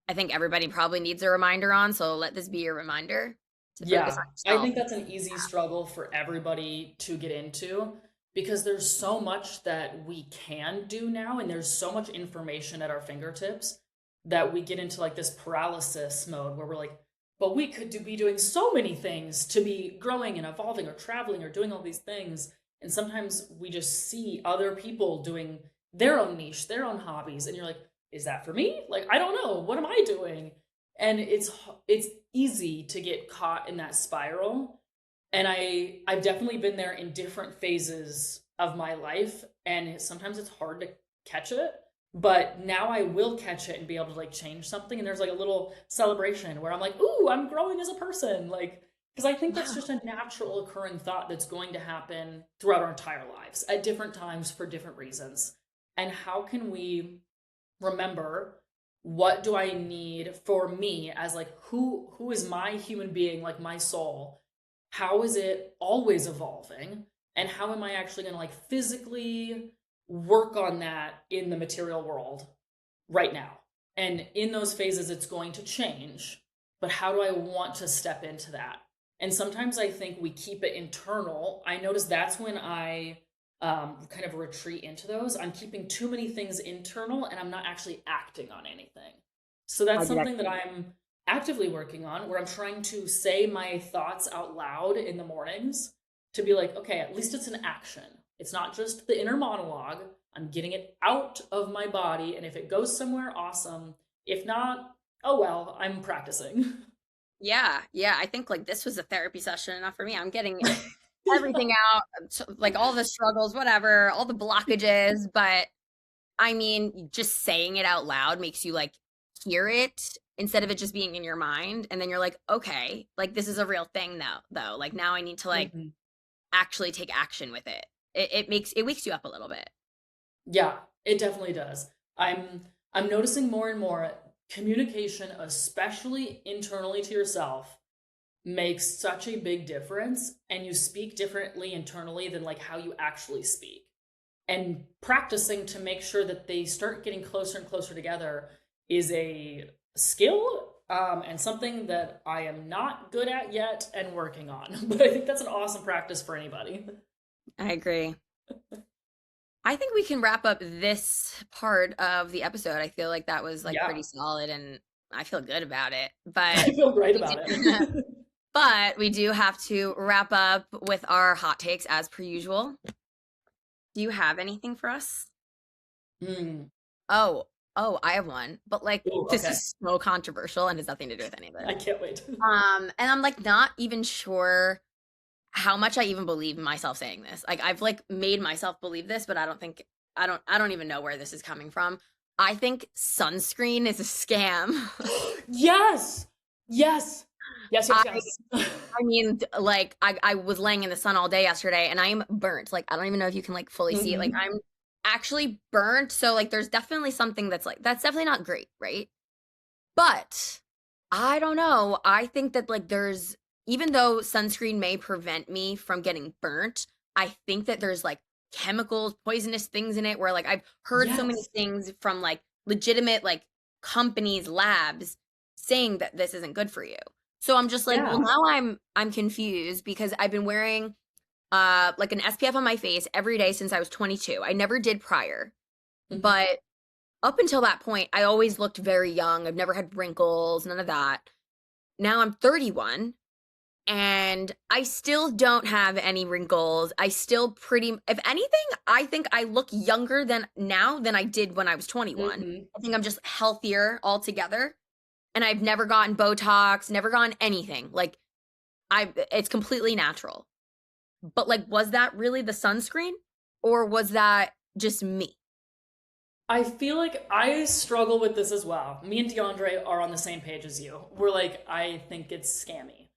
I think everybody probably needs a reminder on. So let this be your reminder to focus on Yeah, I yourself. think that's an easy struggle for everybody to get into because there's so much that we can do now, and there's so much information at our fingertips that we get into like this paralysis mode where we're like, but we could be doing so many things to be growing and evolving or traveling or doing all these things. And sometimes we just see other people doing their own niche, their own hobbies, and you're like, is that for me? Like, I don't know. What am I doing? And it's easy to get caught in that spiral, and I've definitely been there in different phases of my life, and sometimes it's hard to catch it, but now I will catch it and be able to like change something, and there's like a little celebration where I'm like, ooh, I'm growing as a person, like, because I think that's Wow. just a natural occurring thought that's going to happen throughout our entire lives at different times for different reasons. And how can we remember what do I need for me as like who is my human being, like my soul? How is it always evolving? And how am I actually going to like physically work on that in the material world right now? And in those phases it's going to change, but how do I want to step into that? And sometimes I think we keep it internal. I notice that's when I kind of retreat into those. I'm keeping too many things internal and I'm not actually acting on anything. So that's something that I'm actively working on where I'm trying to say my thoughts out loud in the mornings to be like, okay, at least it's an action. It's not just the inner monologue. I'm getting it out of my body. And if it goes somewhere, awesome. If not, oh well, I'm practicing. Yeah, yeah. I think like this was a therapy session enough for me. I'm getting everything out, like all the struggles, whatever, all the blockages. But I mean, just saying it out loud makes you like hear it instead of it just being in your mind. And then you're like, okay, like this is a real thing now, though. Like now I need to like actually take action with it. It wakes you up a little bit. Yeah, it definitely does. I'm noticing more and more communication, especially internally to yourself, makes such a big difference, and you speak differently internally than like how you actually speak. And practicing to make sure that they start getting closer and closer together is a skill, and something that I am not good at yet and working on. But I think that's an awesome practice for anybody. I agree. I think we can wrap up this part of the episode. I feel like that was like pretty solid, and I feel good about it. But I feel great about it. But we do have to wrap up with our hot takes as per usual. Do you have anything for us? Oh, I have one. But like this is so controversial and has nothing to do with any of it. I can't wait. And I'm like not even sure how much I even believe myself saying this. Like I've like made myself believe this, but I don't even know where this is coming from. I think sunscreen is a scam. Yes. I mean, like I was laying in the sun all day yesterday and I'm burnt. Like I don't even know if you can like fully see it. Like I'm actually burnt. So like there's definitely something that's definitely not great, right? But I don't know. I think that like even though sunscreen may prevent me from getting burnt, I think that there's like chemicals, poisonous things in it where like I've heard so many things from like legitimate like companies, labs saying that this isn't good for you. So I'm just like, well, now I'm confused because I've been wearing like an SPF on my face every day since I was 22. I never did prior. But up until that point, I always looked very young. I've never had wrinkles, none of that. Now I'm 31 and I still don't have any wrinkles. I still if anything, I think I look younger than I did when I was 21. I think I'm just healthier altogether. And I've never gotten Botox, never gotten anything. Like it's completely natural. But like, was that really the sunscreen or was that just me? I feel like I struggle with this as well. Me and DeAndre are on the same page as you. We're like, I think it's scammy.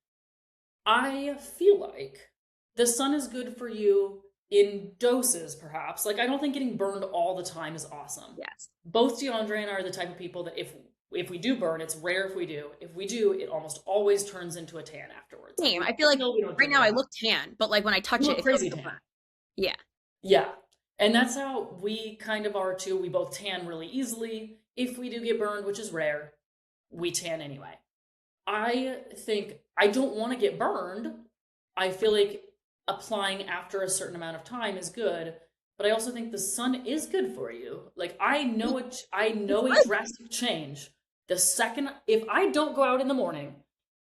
I feel like the sun is good for you in doses, perhaps. Like, I don't think getting burned all the time is awesome. Yes. Both DeAndre and I are the type of people that if we do burn, it's rare if we do. If we do, it almost always turns into a tan afterwards. Same. I feel like right now I look tan, but like when I touch it, crazy tan. Yeah. Yeah. And that's how we kind of are too. We both tan really easily. If we do get burned, which is rare, we tan anyway. I think I don't want to get burned. I feel like applying after a certain amount of time is good, but I also think the sun is good for you. Like I know a drastic change. The second, if I don't go out in the morning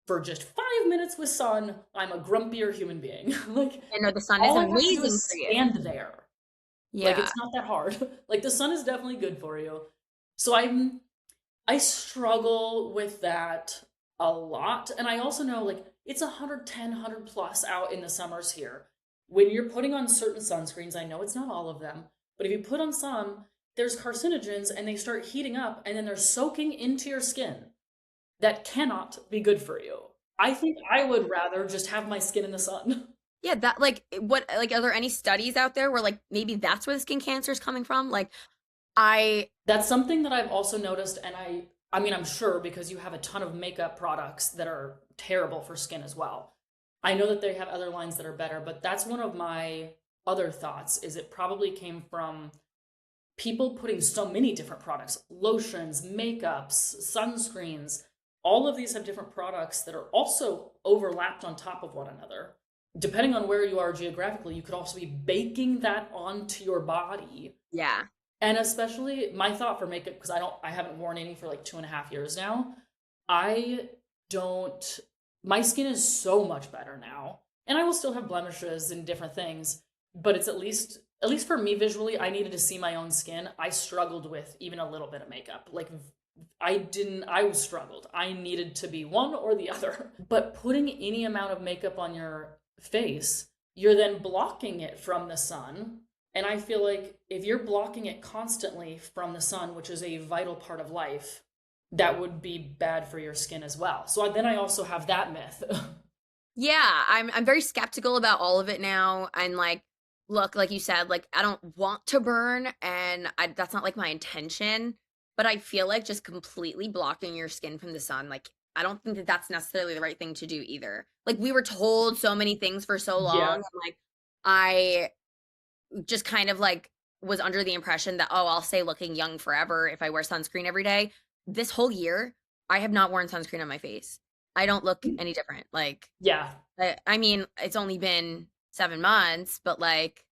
for just 5 minutes with sun, I'm a grumpier human being. Like I know the sun is amazing for you. Stand there. Yeah. Like it's not that hard. Like the sun is definitely good for you. So I struggle with that a lot. And I also know like it's 110, 100 plus out in the summers here. When you're putting on certain sunscreens, I know it's not all of them, but if you put on some, there's carcinogens and they start heating up and then they're soaking into your skin. That cannot be good for you. I think I would rather just have my skin in the sun. Yeah, that like what like are there any studies out there where like maybe that's where the skin cancer is coming from? Like that's something that I've also noticed, and I mean I'm sure because you have a ton of makeup products that are terrible for skin as well. I know that they have other lines that are better, but that's one of my other thoughts is it probably came from people putting so many different products, lotions, makeups, sunscreens. All of these have different products that are also overlapped on top of one another. Depending on where you are geographically, you could also be baking that onto your body. Yeah. And especially my thought for makeup, because I haven't worn any for like 2.5 years now. My skin is so much better now. And I will still have blemishes and different things, but it's at least for me visually, I needed to see my own skin. I struggled with even a little bit of makeup. Like I struggled. I needed to be one or the other. But putting any amount of makeup on your face, you're then blocking it from the sun. And I feel like if you're blocking it constantly from the sun, which is a vital part of life, that would be bad for your skin as well. So then I also have that myth. Yeah, I'm very skeptical about all of it now. And like, look, like you said, like I don't want to burn, and that's not like my intention. But I feel like just completely blocking your skin from the sun, like I don't think that that's necessarily the right thing to do either. Like we were told so many things for so long, Yeah. and like I just kind of like was under the impression that, oh, I'll stay looking young forever if I wear sunscreen every day. This whole year, I have not worn sunscreen on my face. I don't look any different. Like, Yeah. I mean, it's only been 7 months, but like,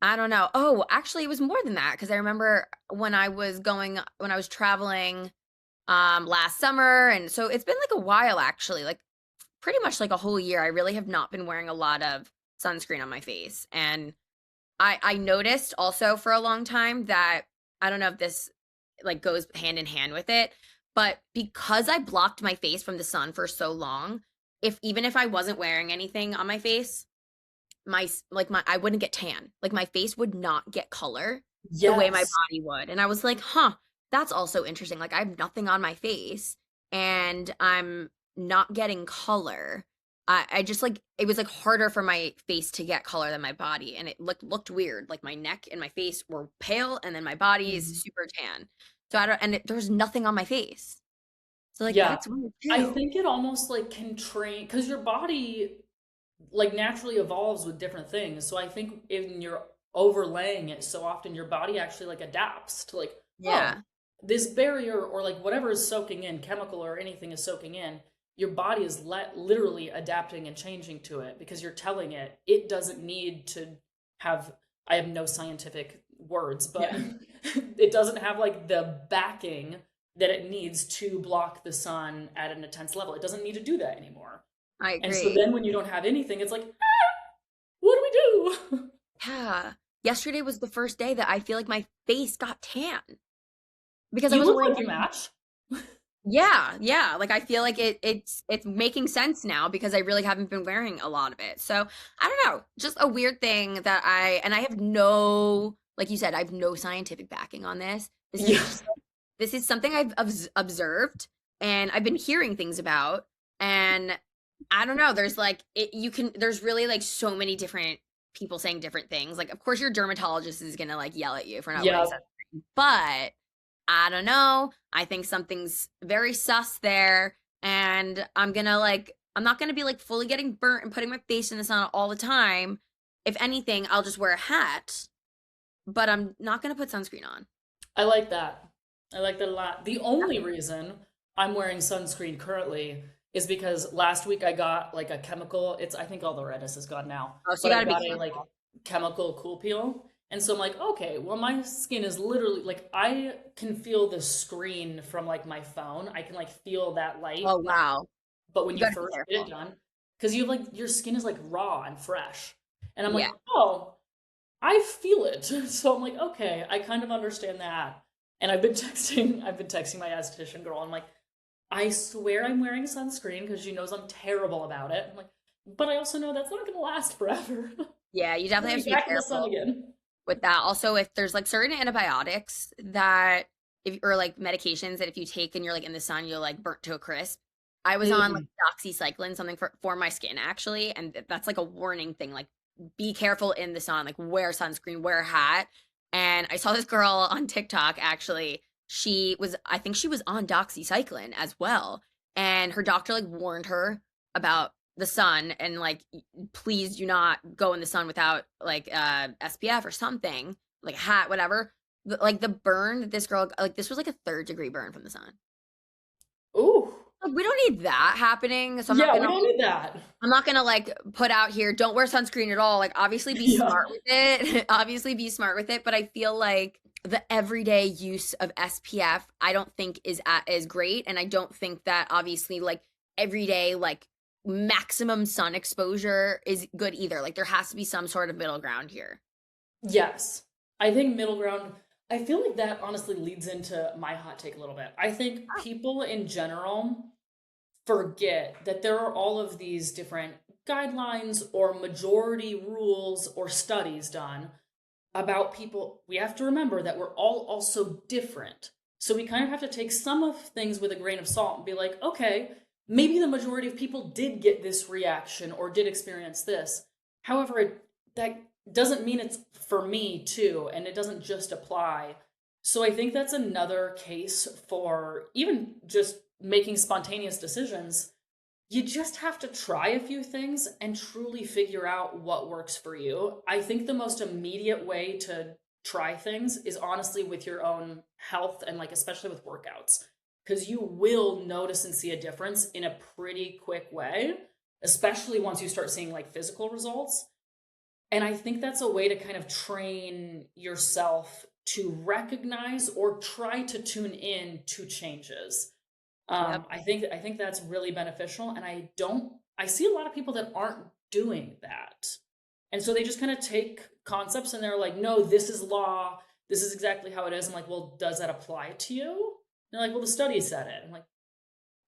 I don't know. Oh, actually, it was more than that because I remember when I was traveling last summer, and so it's been like a while actually, like pretty much like a whole year. I really have not been wearing a lot of sunscreen on my face, and I noticed also for a long time that I don't know if this like goes hand in hand with it, but because I blocked my face from the sun for so long, if even if I wasn't wearing anything on my face, my I wouldn't get tan. Like my face would not get color the way my Yes. body would. And I was like, "Huh, that's also interesting. Like I have nothing on my face and I'm not getting color." I just like it was like harder for my face to get color than my body, and it looked weird. Like my neck and my face were pale, and then my body Mhm. is super tan. So I don't, and there was nothing on my face. So like Yeah. that's weird I too. think it almost like can train because your body like naturally evolves with different things. So I think if you're overlaying it so often, your body actually like adapts to like, oh, Yeah, this barrier or like whatever is soaking in, chemical or anything is soaking in, your body is literally adapting and changing to it because you're telling it it doesn't need to have, I have no scientific words, but yeah, it doesn't have like the backing that it needs to block the sun at an intense level. It doesn't need to do that anymore. I And so agree. then when you don't have anything, it's like, ah, what do we do? Yeah. Yesterday was the first day that I feel like my face got tan because I You wasn't look wearing like you any. match. Yeah, yeah. Like I feel like it's making sense now because I really haven't been wearing a lot of it. So I don't know, just a weird thing that I have no, like you said, I have no scientific backing on this. Yeah. This is something I've observed and I've been hearing things about, and I don't know. There's like there's really like so many different people saying different things. Like, of course, your dermatologist is gonna like yell at you for not wearing Yeah. sunscreen, but I don't know. I think something's very sus there, and I'm not gonna be like fully getting burnt and putting my face in the sun all the time. If anything, I'll just wear a hat, but I'm not gonna put sunscreen on. I like that. I like that a lot. The only reason I'm wearing sunscreen currently is because last week I got like a chemical, it's I think all the redness is gone now, Oh, so but you I gotta be got a like careful. chemical cool peel. And so I'm like, okay, well my skin is literally like I can feel the screen from like my phone. I can like feel that light. Oh wow, But when you you gotta be first get it careful. done, because you have like your skin is like raw and fresh. And I'm like, Yeah. oh, I feel it. So I'm like, okay, I kind of understand that. And I've been texting my esthetician girl. I'm like, I swear I'm wearing sunscreen because she knows I'm terrible about it. I'm like, but I also know that's not gonna last forever. Yeah, you We'll definitely be have to be back in the sun careful again. with that. Also, if there's like certain antibiotics that if or like medications that if you take and you're like in the sun, you'll like burnt to a crisp. I was on like Mm. doxycycline, something for my skin actually, and that's like a warning thing. Like, be careful in the sun. Like, wear sunscreen, wear a hat. And I saw this girl on TikTok actually. I think she was on doxycycline as well, and her doctor like warned her about the sun and like please do not go in the sun without like SPF or something, like a hat, whatever. Like the burn that this girl like this was like a 3rd-degree burn from the sun. Ooh. Like we don't need that happening. So Yeah, we don't need that. I'm not gonna like put out here, don't wear sunscreen at all. Like obviously be Yeah. smart with it. Obviously be smart with it. But I feel like the everyday use of SPF, I don't think is great. And I don't think that obviously like everyday like maximum sun exposure is good either. Like there has to be some sort of middle ground here. Yes. I think middle ground, I feel like that honestly leads into my hot take a little bit. I think people in general forget that there are all of these different guidelines or majority rules or studies done about people. We have to remember that we're all also different. So we kind of have to take some of things with a grain of salt and be like, okay, maybe the majority of people did get this reaction or did experience this. However, that doesn't mean it's for me too, and it doesn't just apply. So I think that's another case for even just making spontaneous decisions. You just have to try a few things and truly figure out what works for you. I think the most immediate way to try things is honestly with your own health and like especially with workouts, because you will notice and see a difference in a pretty quick way, especially once you start seeing like physical results. And I think that's a way to kind of train yourself to recognize or try to tune in to changes. Yep. I think that's really beneficial. And I see a lot of people that aren't doing that. And so they just kind of take concepts and they're like, no, this is law. This is exactly how it is. I'm like, well, does that apply to you? And they're like, well, the study said it. I'm like,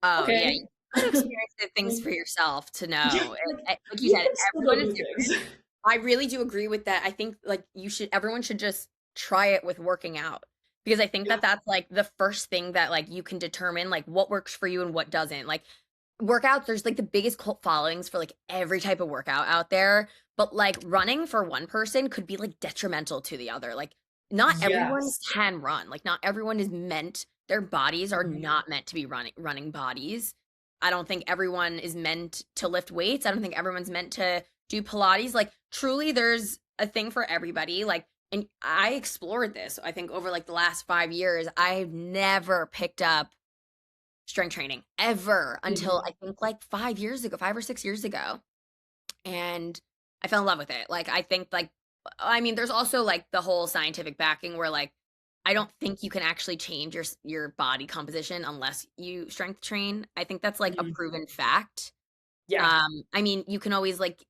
Oh, okay. yeah. You gotta experience the things for yourself to know. Yeah, Like you said, can still everyone do is different. things. I really do agree with that. I think like everyone should just try it with working out, because I think Yeah. that that's like the first thing that like you can determine like what works for you and what doesn't. Like workouts, there's like the biggest cult followings for like every type of workout out there, but like running for one person could be like detrimental to the other. Like not everyone Yes. can run. Like not everyone is meant, their bodies are Mhm. not meant to be running bodies. I don't think everyone is meant to lift weights. I don't think everyone's meant to do Pilates. Like truly there's a thing for everybody. Like, and I explored this, I think over like the last 5 years, I've never picked up strength training ever until I think like 5 or 6 years ago. And I fell in love with it. Like, I think like, I mean, there's also like the whole scientific backing where like, I don't think you can actually change your body composition unless you strength train. I think that's like a Mhm. proven fact. Yeah. I mean, you can always like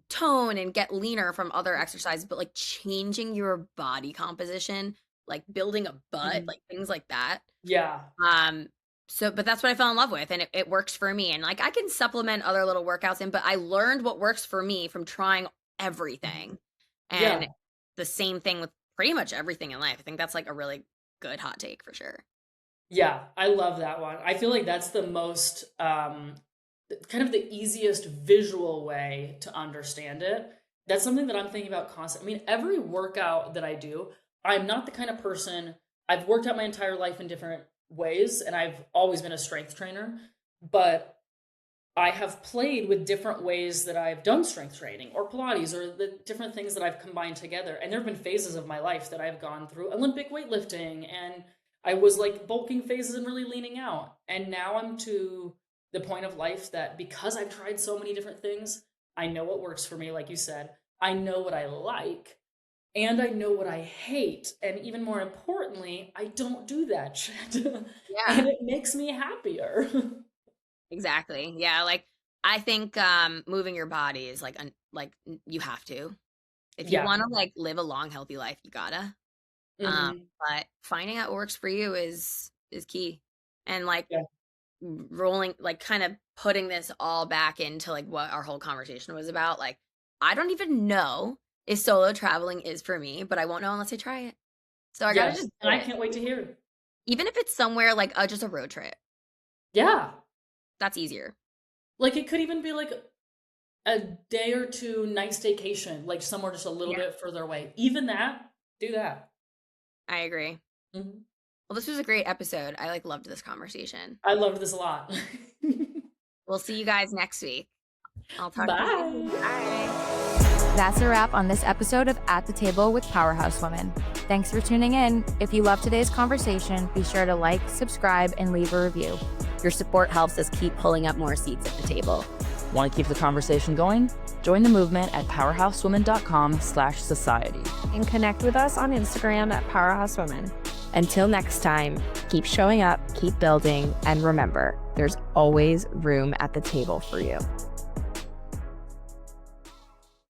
tone and get leaner from other exercises, but like changing your body composition, like building a butt, Mhm. like things like that. Yeah. But that's what I fell in love with, and it works for me. And like I can supplement other little workouts in, but I learned what works for me from trying everything. And Yeah. the same thing with pretty much everything in life. I think that's like a really good hot take for sure. Yeah. I love that one. I feel like that's the most kind of the easiest visual way to understand it. That's something that I'm thinking about constantly. I mean, every workout that I do, I'm not the kind of person, I've worked out my entire life in different ways, and I've always been a strength trainer, but I have played with different ways that I've done strength training or Pilates or the different things that I've combined together. And there have been phases of my life that I've gone through Olympic weightlifting, and I was like bulking phases and really leaning out. And now I'm to the point of life that because I've tried so many different things, I know what works for me, like you said. I know what I like, and I know what I hate. And even more importantly, I don't do that shit. Yeah. And it makes me happier. Exactly. Yeah, like I think moving your body is like you have to. If you Yeah. want to like live a long healthy life, you gotta. Mhm. But finding out what works for you is key. And like Yeah. rolling like kind of putting this all back into like what our whole conversation was about. Like I don't even know if solo traveling is for me, but I won't know unless I try it. So I gotta Yes. just do And I it. can't wait to hear it. Even if it's somewhere like just a road trip, Yeah. that's easier. Like it could even be like a day or two night staycation, like somewhere just a little Yeah. bit further away. Even that, do that. I agree. Mhm. Well, this was a great episode. I like loved this conversation. I loved this a lot. We'll see you guys next week. I'll talk to you soon. Bye. Bye. That's a wrap on this episode of At the Table with Powerhouse Women. Thanks for tuning in. If you love today's conversation, be sure to like, subscribe, and leave a review. Your support helps us keep pulling up more seats at the table. Want to keep the conversation going? Join the movement at powerhousewomen.com/society. And connect with us on Instagram at Powerhouse Women. Until next time, keep showing up, keep building, and remember, there's always room at the table for you.